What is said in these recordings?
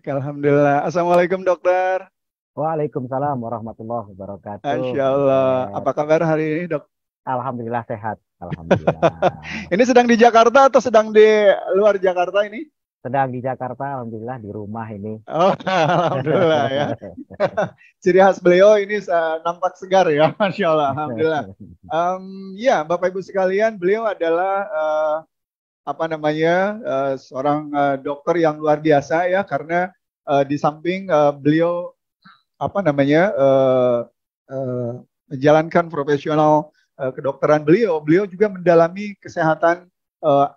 Alhamdulillah. Assalamualaikum dokter. Waalaikumsalam warahmatullahi wabarakatuh. Masya Allah. Buset. Apa kabar hari ini dok? Alhamdulillah sehat. Alhamdulillah. Ini sedang di Jakarta atau sedang di luar Jakarta ini? Sedang di Jakarta, alhamdulillah di rumah ini. Oh, Alhamdulillah ya. Ciri khas beliau ini nampak segar ya, Masya Allah. Alhamdulillah. Ya, Bapak Ibu sekalian, beliau adalah apa namanya seorang dokter yang luar biasa ya, karena di samping beliau apa namanya eh, menjalankan profesional kedokteran beliau, beliau juga mendalami kesehatan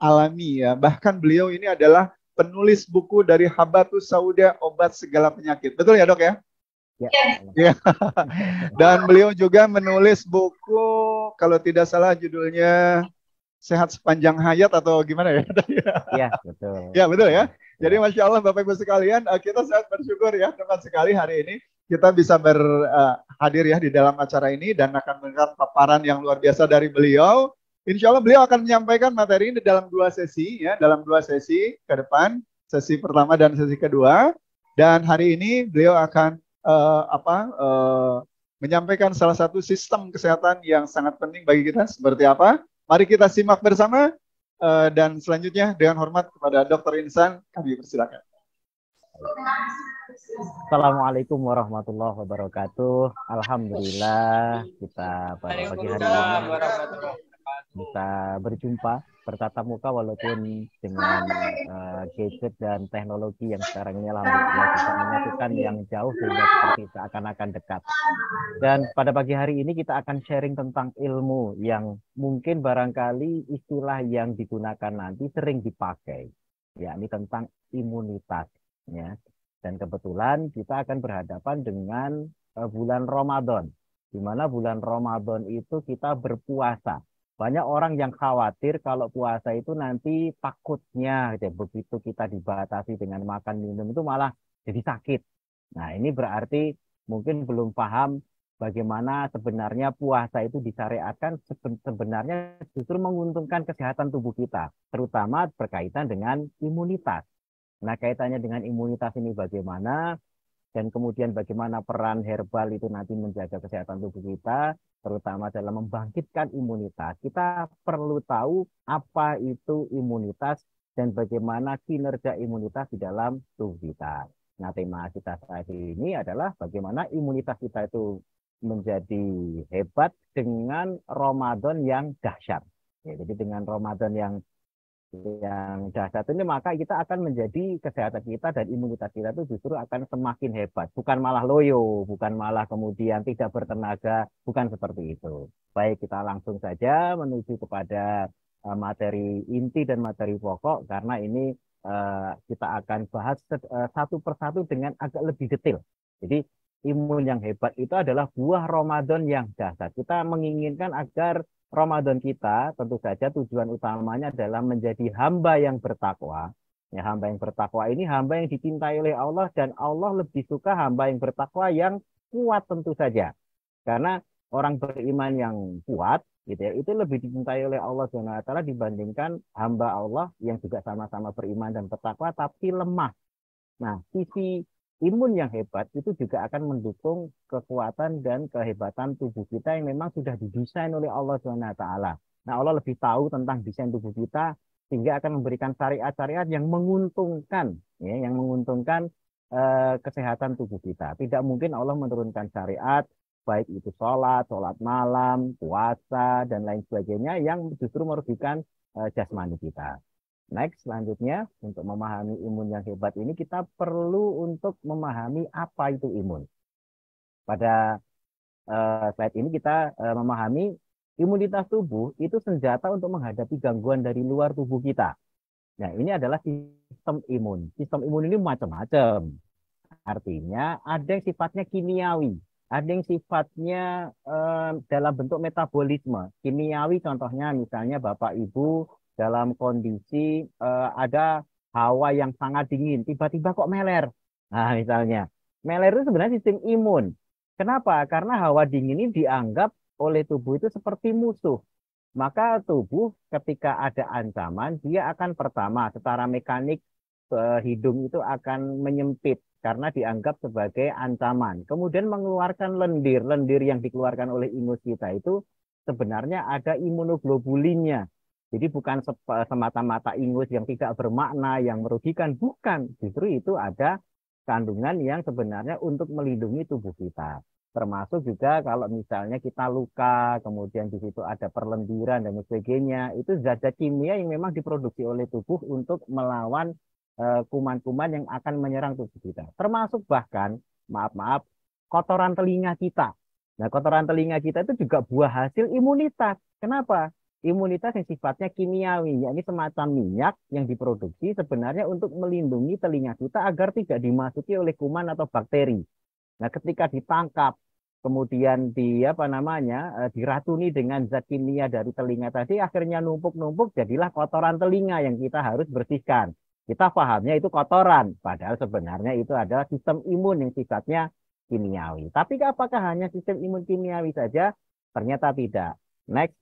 alami ya. Bahkan beliau ini adalah penulis buku dari Habatus Sauda, obat segala penyakit. Betul ya dok ya? Ya, Ya. Dan beliau juga menulis buku, kalau tidak salah judulnya Sehat Sepanjang Hayat atau gimana ya? ya betul. Ya betul ya. Jadi Ya. Masya Allah Bapak Ibu sekalian, kita sangat bersyukur ya teman sekali hari ini kita bisa berhadir ya di dalam acara ini dan akan mendengar paparan yang luar biasa dari beliau. Insya Allah beliau akan menyampaikan materi ini dalam dua sesi ya, dalam dua sesi ke depan, sesi pertama dan sesi kedua. Dan hari ini beliau akan menyampaikan salah satu sistem kesehatan yang sangat penting bagi kita seperti apa. Mari kita simak bersama. Dan selanjutnya dengan hormat kepada Dr. Insan, kami persilakan. Assalamualaikum warahmatullahi wabarakatuh. Alhamdulillah kita pada pagi hari ini bisa berjumpa bertatap muka walaupun dengan gadget dan teknologi yang sekarang ini alhamdulillah bisa menyatukan yang jauh sehingga seperti seakan-akan dekat. Dan pada pagi hari ini kita akan sharing tentang ilmu yang mungkin barangkali istilah yang digunakan nanti sering dipakai, yakni tentang imunitas. Ya. Dan kebetulan kita akan berhadapan dengan bulan Ramadan, di mana bulan Ramadan itu kita berpuasa. Banyak orang yang khawatir kalau puasa itu nanti takutnya gitu, begitu kita dibatasi dengan makan minum itu malah jadi sakit. Nah, ini berarti mungkin belum paham bagaimana sebenarnya puasa itu disyariatkan sebenarnya justru menguntungkan kesehatan tubuh kita, terutama berkaitan dengan imunitas. Nah, kaitannya dengan imunitas ini bagaimana? Dan kemudian bagaimana peran herbal itu nanti menjaga kesehatan tubuh kita, terutama dalam membangkitkan imunitas. Kita perlu tahu apa itu imunitas dan bagaimana kinerja imunitas di dalam tubuh kita. Nah, tema kita saat ini adalah bagaimana imunitas kita itu menjadi hebat dengan Ramadan yang dahsyat. Ya, jadi dengan Ramadan yang dahsyat ini maka kita akan menjadi kesehatan kita dan imunitas kita itu justru akan semakin hebat, bukan malah loyo, bukan malah kemudian tidak bertenaga, bukan seperti itu. Baik, kita langsung saja menuju kepada materi inti dan materi pokok karena ini kita akan bahas satu persatu dengan agak lebih detail. Jadi imun yang hebat itu adalah buah Ramadan yang dahsyat. Kita menginginkan agar Ramadan kita tentu saja tujuan utamanya adalah menjadi hamba yang bertakwa. Ya, hamba yang bertakwa ini hamba yang dicintai oleh Allah dan Allah lebih suka hamba yang bertakwa yang kuat tentu saja. Karena orang beriman yang kuat gitu ya, itu lebih dicintai oleh Allah SWT dibandingkan hamba Allah yang juga sama-sama beriman dan bertakwa tapi lemah. Nah, sisi imun yang hebat itu juga akan mendukung kekuatan dan kehebatan tubuh kita yang memang sudah didesain oleh Allah SWT. Nah, Allah lebih tahu tentang desain tubuh kita sehingga akan memberikan syariat-syariat yang menguntungkan, ya, yang menguntungkan kesehatan tubuh kita. Tidak mungkin Allah menurunkan syariat baik itu sholat, sholat malam, puasa dan lain sebagainya yang justru merugikan jasmani kita. Next, selanjutnya untuk memahami imun yang hebat ini kita perlu untuk memahami apa itu imun. Pada slide ini kita memahami imunitas tubuh itu senjata untuk menghadapi gangguan dari luar tubuh kita. Nah, ini adalah sistem imun. Sistem imun ini macam-macam. Artinya ada yang sifatnya kimiawi, ada yang sifatnya dalam bentuk metabolisme. Kimiawi contohnya misalnya Bapak Ibu dalam kondisi ada hawa yang sangat dingin, tiba-tiba kok meler. Nah, misalnya, meler itu sebenarnya sistem imun. Kenapa? Karena hawa dingin ini dianggap oleh tubuh itu seperti musuh. Maka tubuh ketika ada ancaman, dia akan pertama secara mekanik hidung itu akan menyempit karena dianggap sebagai ancaman. Kemudian mengeluarkan lendir. Lendir yang dikeluarkan oleh ingus kita itu sebenarnya ada imunoglobulinnya. Jadi bukan semata-mata ingus yang tidak bermakna, yang merugikan. Bukan. Justru itu ada kandungan yang sebenarnya untuk melindungi tubuh kita. Termasuk juga kalau misalnya kita luka, kemudian di situ ada perlendiran dan sebagainya, itu zat-zat kimia yang memang diproduksi oleh tubuh untuk melawan kuman-kuman yang akan menyerang tubuh kita. Termasuk bahkan, maaf-maaf, kotoran telinga kita. Nah, kotoran telinga kita itu juga buah hasil imunitas. Kenapa? Imunitas yang sifatnya kimiawi, yakni semacam minyak yang diproduksi sebenarnya untuk melindungi telinga kita agar tidak dimasuki oleh kuman atau bakteri. Nah, ketika ditangkap, kemudian diracuni dengan zat kimia dari telinga tadi, akhirnya numpuk-numpuk, jadilah kotoran telinga yang kita harus bersihkan. Kita pahamnya itu kotoran, padahal sebenarnya itu adalah sistem imun yang sifatnya kimiawi. Tapi apakah hanya sistem imun kimiawi saja? Ternyata tidak. Next,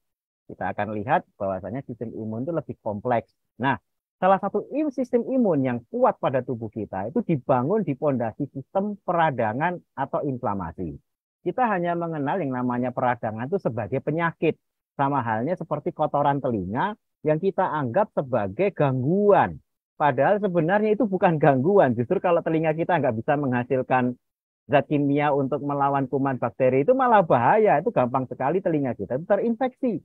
kita akan lihat bahwasanya sistem imun itu lebih kompleks. Nah, salah satu sistem imun yang kuat pada tubuh kita itu dibangun di pondasi sistem peradangan atau inflamasi. Kita hanya mengenal yang namanya peradangan itu sebagai penyakit. Sama halnya seperti kotoran telinga yang kita anggap sebagai gangguan. Padahal sebenarnya itu bukan gangguan. Justru kalau telinga kita nggak bisa menghasilkan zat kimia untuk melawan kuman bakteri itu malah bahaya. Itu gampang sekali telinga kita itu terinfeksi.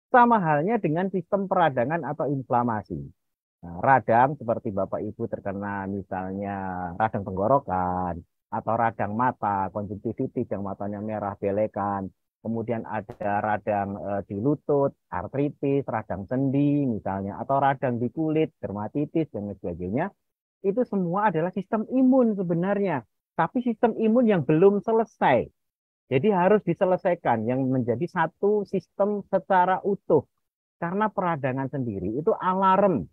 Sama halnya dengan sistem peradangan atau inflamasi. Nah, radang seperti Bapak Ibu terkena misalnya radang tenggorokan atau radang mata, konjungtivitis yang matanya merah belekan, kemudian ada radang di lutut, artritis, radang sendi misalnya, atau radang di kulit, dermatitis dan sebagainya. Itu semua adalah sistem imun sebenarnya, tapi sistem imun yang belum selesai. Jadi harus diselesaikan yang menjadi satu sistem secara utuh. Karena peradangan sendiri itu alarm.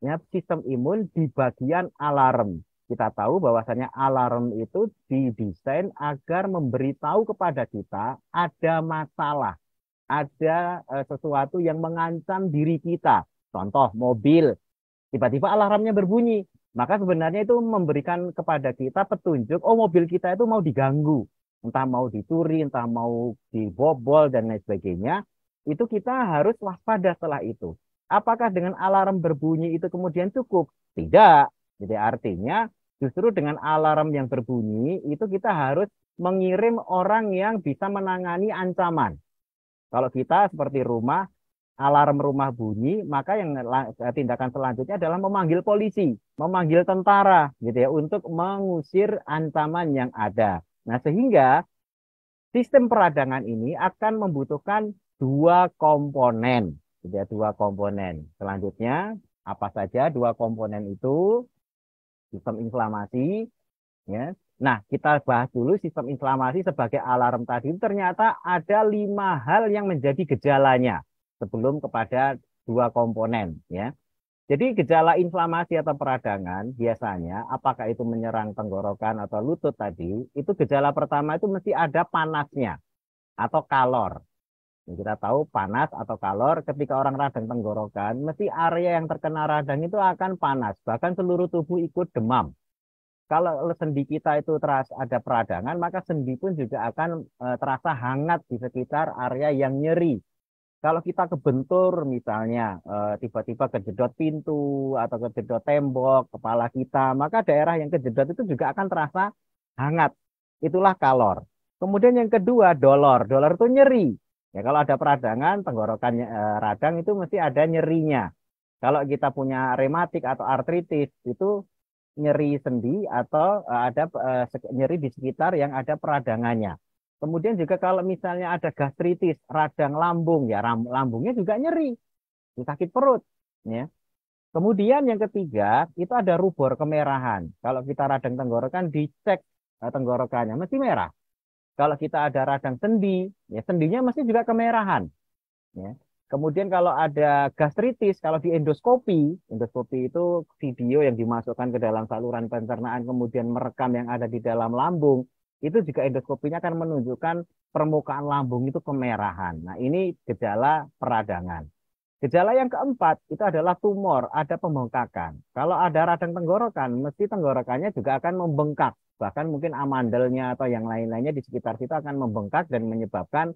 Ya, sistem imun di bagian alarm. Kita tahu bahwasanya alarm itu didesain agar memberitahu kepada kita ada masalah, ada sesuatu yang mengancam diri kita. Contoh mobil, tiba-tiba alarmnya berbunyi. Maka sebenarnya itu memberikan kepada kita petunjuk, oh mobil kita itu mau diganggu. Entah mau dicuri, entah mau dibobol, dan lain sebagainya. Itu kita harus waspada setelah itu. Apakah dengan alarm berbunyi itu kemudian cukup? Tidak. Jadi artinya justru dengan alarm yang berbunyi itu kita harus mengirim orang yang bisa menangani ancaman. Kalau kita seperti rumah, alarm rumah bunyi, maka yang tindakan selanjutnya adalah memanggil polisi, memanggil tentara gitu ya untuk mengusir ancaman yang ada. Nah, sehingga sistem peradangan ini akan membutuhkan dua komponen. Jadi dua komponen. Selanjutnya, apa saja dua komponen itu? Sistem inflamasi. Ya. Nah, kita bahas dulu sistem inflamasi sebagai alarm tadi. Ternyata ada 5 hal yang menjadi gejalanya sebelum kepada dua komponen. Ya. Jadi gejala inflamasi atau peradangan biasanya apakah itu menyerang tenggorokan atau lutut tadi, itu gejala pertama itu mesti ada panasnya atau kalor. Kita tahu panas atau kalor ketika orang radang tenggorokan, mesti area yang terkena radang itu akan panas, bahkan seluruh tubuh ikut demam. Kalau sendi kita itu terasa ada peradangan, maka sendi pun juga akan terasa hangat di sekitar area yang nyeri. Kalau kita kebentur misalnya, tiba-tiba kejedot pintu atau kejedot tembok, kepala kita, maka daerah yang kejedot itu juga akan terasa hangat. Itulah kalor. Kemudian yang kedua, dolor. Dolor itu nyeri. Ya, kalau ada peradangan, tenggorokan radang itu mesti ada nyerinya. Kalau kita punya rematik atau artritis, itu nyeri sendi atau ada nyeri di sekitar yang ada peradangannya. Kemudian juga kalau misalnya ada gastritis, radang lambung, ya lambungnya juga nyeri, sakit perut. Ya. Kemudian yang ketiga, itu ada rubor kemerahan. Kalau kita radang tenggorokan, dicek tenggorokannya, mesti merah. Kalau kita ada radang sendi, ya sendinya mesti juga kemerahan. Ya. Kemudian kalau ada gastritis, kalau di endoskopi, endoskopi itu video yang dimasukkan ke dalam saluran pencernaan, kemudian merekam yang ada di dalam lambung, itu juga endoskopinya akan menunjukkan permukaan lambung itu kemerahan. Nah, ini gejala peradangan. Gejala yang keempat itu adalah tumor, ada pembengkakan. Kalau ada radang tenggorokan, mesti tenggorokannya juga akan membengkak. Bahkan mungkin amandelnya atau yang lain-lainnya di sekitar situ akan membengkak dan menyebabkan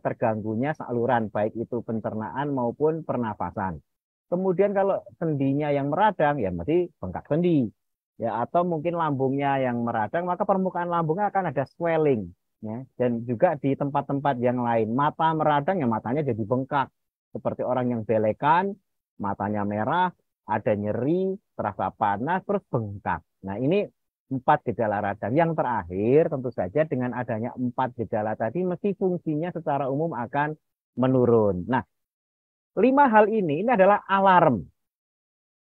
terganggunya saluran, baik itu pencernaan maupun pernafasan. Kemudian kalau sendinya yang meradang, ya mesti bengkak sendi. Ya, atau mungkin lambungnya yang meradang, maka permukaan lambungnya akan ada swelling. Ya. Dan juga di tempat-tempat yang lain, mata meradang, ya matanya jadi bengkak seperti orang yang belekan, matanya merah, ada nyeri, terasa panas, terus bengkak. Nah, ini 4 gejala radang. Yang terakhir, tentu saja dengan adanya 4 gejala tadi, mesti fungsinya secara umum akan menurun. Nah, 5 hal ini adalah alarm.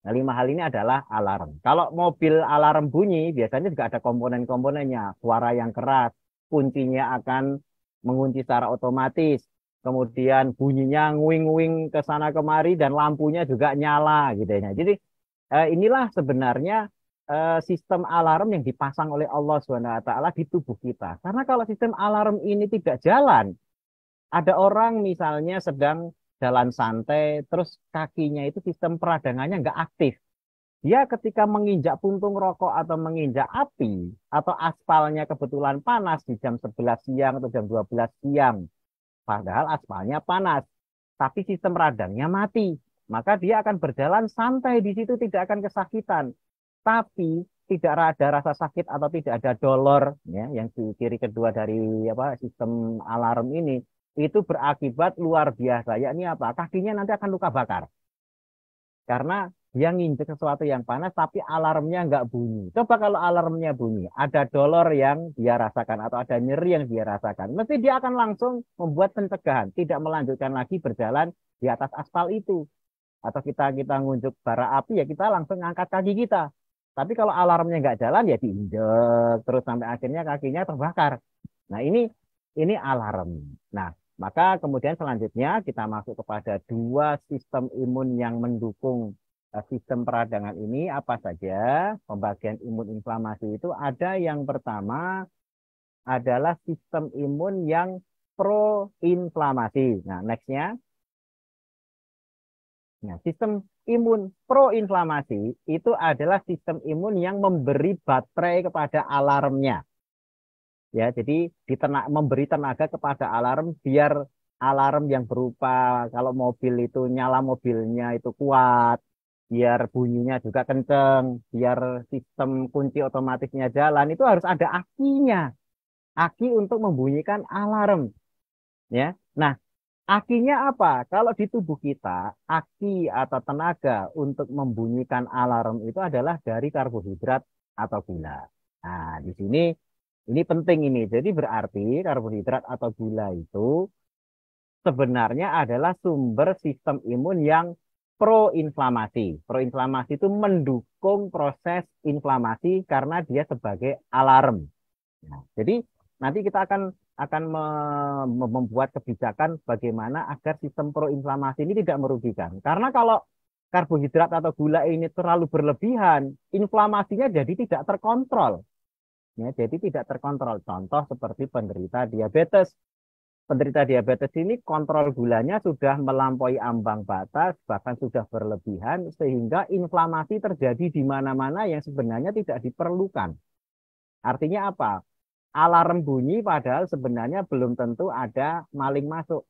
Nah, 5 hal ini adalah alarm. Kalau mobil alarm bunyi, biasanya juga ada komponen-komponennya. Suara yang keras, kuncinya akan mengunci secara otomatis. Kemudian bunyinya nguing-nguing ke sana kemari dan lampunya juga nyala gitu ya. Jadi inilah sebenarnya sistem alarm yang dipasang oleh Allah SWT di tubuh kita. Karena kalau sistem alarm ini tidak jalan, ada orang misalnya sedang jalan santai, terus kakinya itu sistem peradangannya nggak aktif. Dia ketika menginjak puntung rokok atau menginjak api, atau aspalnya kebetulan panas di jam 11 siang atau jam 12 siang, padahal aspalnya panas, tapi sistem radangnya mati. Maka dia akan berjalan santai di situ, tidak akan kesakitan. Tapi tidak ada rasa sakit atau tidak ada dolor, ya, yang di ciri kedua dari sistem alarm ini, itu berakibat luar biasa. Yakni apa? Kakinya nanti akan luka bakar. Karena dia nginjek sesuatu yang panas tapi alarmnya nggak bunyi. Coba kalau alarmnya bunyi, ada dolor yang dia rasakan atau ada nyeri yang dia rasakan. Mesti dia akan langsung membuat pencegahan, tidak melanjutkan lagi berjalan di atas aspal itu. Atau kita ngunjuk bara api, ya kita langsung ngangkat kaki kita. Tapi kalau alarmnya nggak jalan, ya diinjek terus sampai akhirnya kakinya terbakar. Nah, ini alarm. Nah, maka kemudian selanjutnya kita masuk kepada 2 sistem imun yang mendukung sistem peradangan ini. Apa saja pembagian imun inflamasi itu? Ada yang pertama adalah sistem imun yang proinflamasi. Nah, nextnya. Nah, sistem imun proinflamasi itu adalah sistem imun yang memberi baterai kepada alarmnya. Ya, jadi memberi tenaga kepada alarm biar alarm yang berupa kalau mobil itu nyala mobilnya itu kuat, biar bunyinya juga kenceng, biar sistem kunci otomatisnya jalan, itu harus ada akinya. Aki untuk membunyikan alarm, ya. Nah, akinya apa? Kalau di tubuh kita, aki atau tenaga untuk membunyikan alarm itu adalah dari karbohidrat atau gula. Nah, di sini ini penting ini. Jadi berarti karbohidrat atau gula itu sebenarnya adalah sumber sistem imun yang proinflamasi. Proinflamasi itu mendukung proses inflamasi karena dia sebagai alarm. Nah, jadi nanti kita akan membuat kebijakan bagaimana agar sistem proinflamasi ini tidak merugikan. Karena kalau karbohidrat atau gula ini terlalu berlebihan, inflamasinya jadi tidak terkontrol. Ya, jadi tidak terkontrol. Contoh seperti penderita diabetes. Penderita diabetes ini kontrol gulanya sudah melampaui ambang batas, bahkan sudah berlebihan, sehingga inflamasi terjadi di mana-mana yang sebenarnya tidak diperlukan. Artinya apa? Alarm bunyi padahal sebenarnya belum tentu ada maling masuk.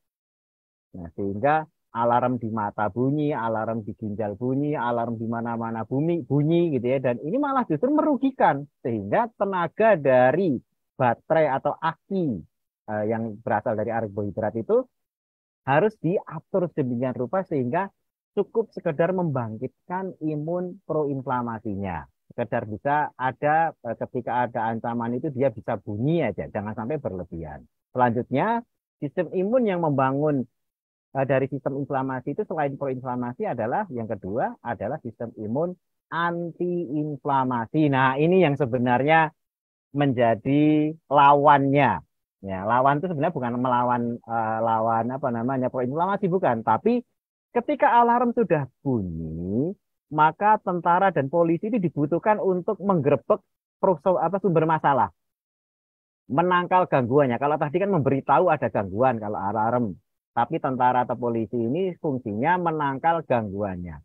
Nah, sehingga alarm di mata bunyi, alarm di ginjal bunyi, alarm di mana-mana bunyi gitu ya. Dan ini malah justru merugikan sehingga tenaga dari baterai atau aki yang berasal dari karbohidrat itu harus diatur sedemikian rupa sehingga cukup sekedar membangkitkan imun proinflamasinya. Sekedar bisa ada ketika ada ancaman itu dia bisa bunyi aja, jangan sampai berlebihan. Selanjutnya, sistem imun yang membangun dari sistem inflamasi itu selain proinflamasi adalah yang kedua adalah sistem imun antiinflamasi. Nah, ini yang sebenarnya menjadi lawannya. Ya, lawan itu sebenarnya bukan melawan lawan apa namanya proinflamasi bukan, tapi ketika alarm sudah bunyi, maka tentara dan polisi itu dibutuhkan untuk menggerebek sumber masalah, menangkal gangguannya. Kalau tadi kan memberitahu ada gangguan kalau alarm. Tapi tentara atau polisi ini fungsinya menangkal gangguannya.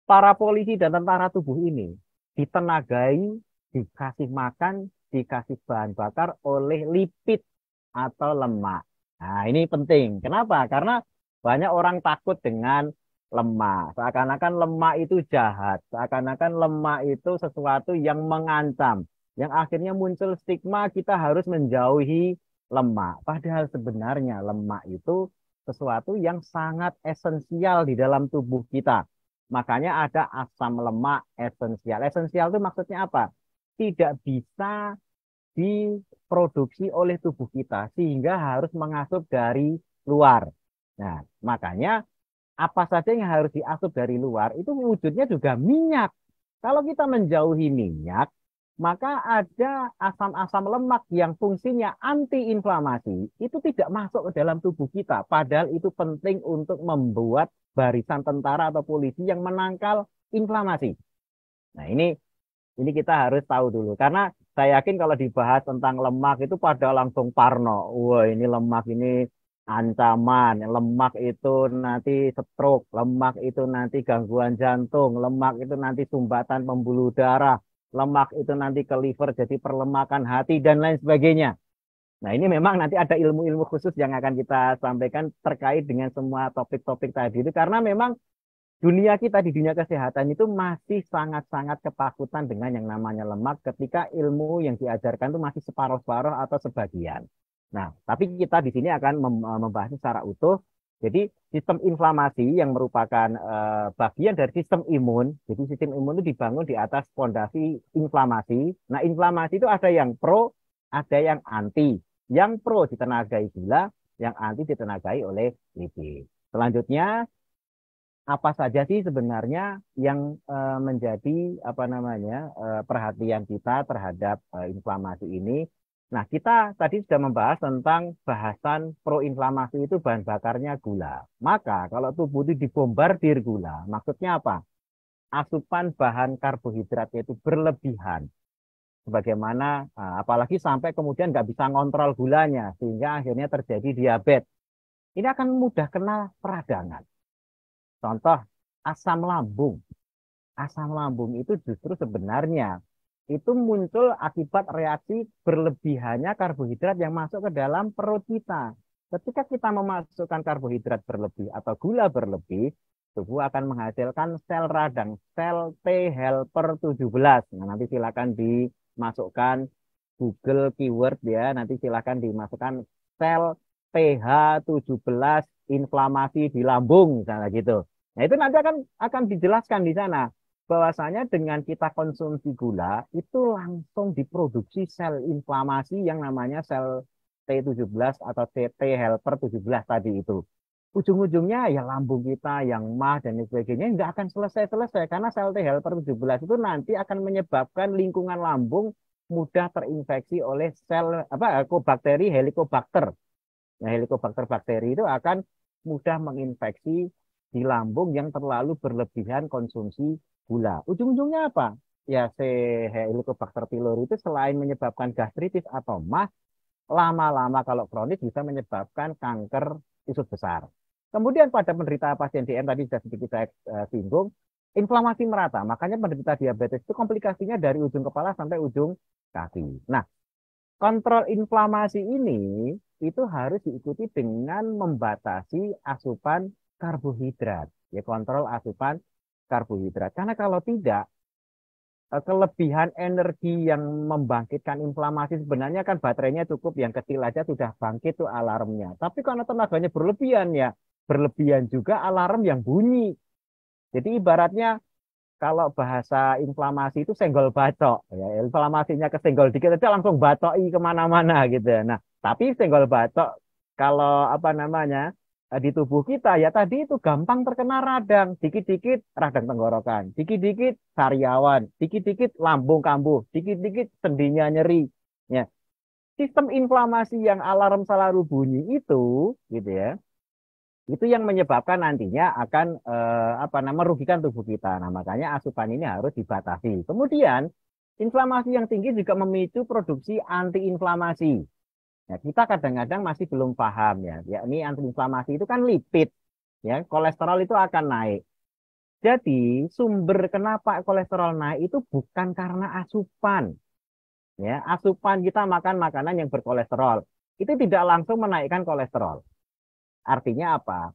Para polisi dan tentara tubuh ini ditenagai, dikasih makan, dikasih bahan bakar oleh lipid atau lemak. Nah, ini penting. Kenapa? Karena banyak orang takut dengan lemak. Seakan-akan lemak itu jahat. Seakan-akan lemak itu sesuatu yang mengancam. Yang akhirnya muncul stigma kita harus menjauhi lemak. Padahal sebenarnya lemak itu sesuatu yang sangat esensial di dalam tubuh kita. Makanya ada asam lemak esensial. Esensial itu maksudnya apa? Tidak bisa diproduksi oleh tubuh kita sehingga harus mengasup dari luar. Nah, makanya apa saja yang harus diasup dari luar itu wujudnya juga minyak. Kalau kita menjauhi minyak, maka ada asam-asam lemak yang fungsinya antiinflamasi itu tidak masuk ke dalam tubuh kita. Padahal itu penting untuk membuat barisan tentara atau polisi yang menangkal inflamasi. Nah, ini kita harus tahu dulu karena saya yakin kalau dibahas tentang lemak itu pada langsung parno. Wah, ini lemak ini ancaman, lemak itu nanti stroke, lemak itu nanti gangguan jantung, lemak itu nanti sumbatan pembuluh darah, lemak itu nanti ke liver jadi perlemakan hati dan lain sebagainya. Nah, ini memang nanti ada ilmu-ilmu khusus yang akan kita sampaikan terkait dengan semua topik-topik tadi itu karena memang dunia kita di dunia kesehatan itu masih sangat-sangat ketakutan dengan yang namanya lemak ketika ilmu yang diajarkan itu masih separuh-separuh atau sebagian. Nah, tapi kita di sini akan membahas secara utuh. Jadi sistem inflamasi yang merupakan bagian dari sistem imun. Jadi sistem imun itu dibangun di atas fondasi inflamasi. Nah, inflamasi itu ada yang pro, ada yang anti. Yang pro ditenagai gula, yang anti ditenagai oleh lipid. Selanjutnya apa saja sih sebenarnya yang menjadi apa namanya perhatian kita terhadap inflamasi ini. Nah, kita tadi sudah membahas tentang bahasan proinflamasi itu bahan bakarnya gula. Maka kalau tubuh itu dibombardir gula, maksudnya apa? Asupan bahan karbohidratnya itu berlebihan. Sebagaimana apalagi sampai kemudian nggak bisa ngontrol gulanya sehingga akhirnya terjadi diabetes. Ini akan mudah kena peradangan. Contoh asam lambung. Asam lambung itu justru sebenarnya itu muncul akibat reaksi berlebihannya karbohidrat yang masuk ke dalam perut kita. Ketika kita memasukkan karbohidrat berlebih atau gula berlebih, tubuh akan menghasilkan sel radang, sel T helper 17. Nah, nanti silakan dimasukkan Google keyword ya, nanti silakan dimasukkan sel TH17 inflamasi di lambung misalnya gitu. Nah, itu nanti akan dijelaskan di sana bahwasanya dengan kita konsumsi gula itu langsung diproduksi sel inflamasi yang namanya sel T17 atau T helper 17 tadi itu. Ujung-ujungnya ya lambung kita yang mah dan sebagainya nggak akan selesai-selesai karena sel T helper 17 itu nanti akan menyebabkan lingkungan lambung mudah terinfeksi oleh sel bakteri Helicobacter. Nah, Helicobacter bakteri itu akan mudah menginfeksi di lambung yang terlalu berlebihan konsumsi gula. Ujung-ujungnya apa? Ya, Helicobacter pylori itu selain menyebabkan gastritis atau MAS, lama-lama kalau kronis bisa menyebabkan kanker usus besar. Kemudian pada penderita pasien DM tadi sudah sedikit saya singgung, inflamasi merata. Makanya penderita diabetes itu komplikasinya dari ujung kepala sampai ujung kaki. Nah, kontrol inflamasi ini itu harus diikuti dengan membatasi asupan karbohidrat. Ya, kontrol asupan karbohidrat. Karena kalau tidak, kelebihan energi yang membangkitkan inflamasi sebenarnya kan baterainya cukup yang kecil aja sudah bangkit tuh alarmnya. Tapi karena tenaganya berlebihan ya, berlebihan juga alarm yang bunyi. Jadi ibaratnya kalau bahasa inflamasi itu senggol bacok. Ya, inflamasinya kesenggol dikit aja langsung bacoki kemana-mana gitu. Nah, tapi senggol bacok kalau apa namanya di tubuh kita ya tadi itu gampang terkena radang, dikit-dikit radang tenggorokan, dikit-dikit sariawan, dikit-dikit lambung kambuh, dikit-dikit sendinya nyeri. Ya, sistem inflamasi yang alarm selalu bunyi itu, gitu ya, itu yang menyebabkan nantinya akan merugikan tubuh kita. Nah, makanya asupan ini harus dibatasi. Kemudian inflamasi yang tinggi juga memicu produksi antiinflamasi. Ya, kita kadang-kadang masih belum paham ya. Yakni antiinflamasi itu kan lipid, ya. Kolesterol itu akan naik. Jadi sumber kenapa kolesterol naik itu bukan karena asupan, ya. Asupan kita makan makanan yang berkolesterol itu tidak langsung menaikkan kolesterol. Artinya apa?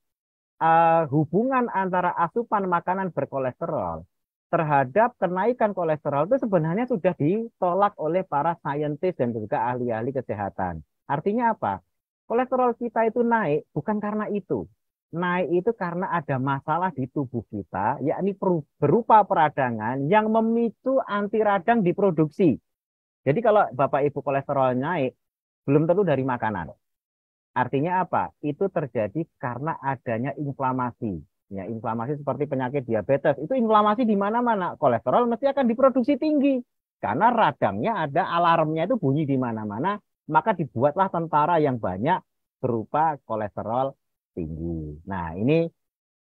Hubungan antara asupan makanan berkolesterol terhadap kenaikan kolesterol itu sebenarnya sudah ditolak oleh para saintis dan juga ahli-ahli kesehatan. Artinya apa? Kolesterol kita itu naik bukan karena itu. Naik itu karena ada masalah di tubuh kita, yakni berupa peradangan yang memicu anti radang diproduksi. Jadi kalau Bapak Ibu kolesterol naik, belum tentu dari makanan. Artinya apa? Itu terjadi karena adanya inflamasi. Ya, inflamasi seperti penyakit diabetes. Itu inflamasi di mana-mana. Kolesterol mesti akan diproduksi tinggi. Karena radangnya ada, alarmnya itu bunyi di mana-mana. Maka dibuatlah tentara yang banyak berupa kolesterol tinggi. Nah, ini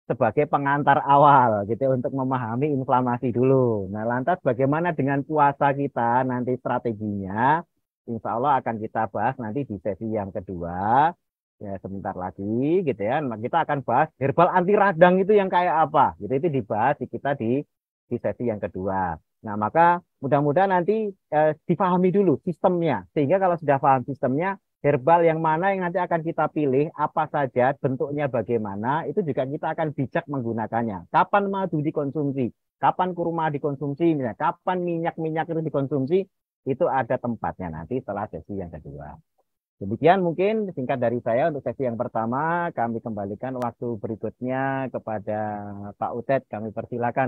sebagai pengantar awal gitu untuk memahami inflamasi dulu. Nah, lantas bagaimana dengan puasa kita nanti strateginya? Insya Allah akan kita bahas nanti di sesi yang kedua. Ya, sebentar lagi gitu ya. Nah, kita akan bahas herbal anti radang itu yang kayak apa. Gitu itu dibahas di kita di sesi yang kedua. Nah, maka mudah-mudahan nanti dipahami dulu sistemnya. Sehingga kalau sudah paham sistemnya, herbal yang mana yang nanti akan kita pilih, apa saja, bentuknya bagaimana, itu juga kita akan bijak menggunakannya. Kapan madu dikonsumsi, kapan kurma dikonsumsi, misalnya, kapan minyak-minyak itu dikonsumsi, itu ada tempatnya nanti setelah sesi yang kedua. Demikian mungkin singkat dari saya untuk sesi yang pertama. Kami kembalikan waktu berikutnya kepada Pak Utet. Kami persilakan.